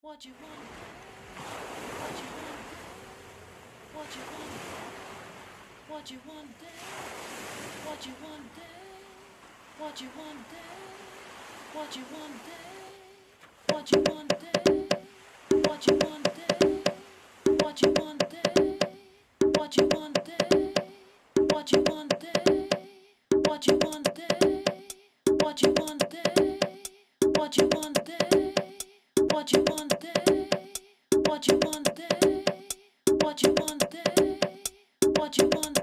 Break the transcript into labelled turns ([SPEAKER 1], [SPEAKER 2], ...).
[SPEAKER 1] What you want? What you want? What you want? What you want? What you want? What you want? What you want? What you want? What you want? What you want? What you want? What you want? What you want? What you want? What you want? What you want? What you want? What you want? What you want?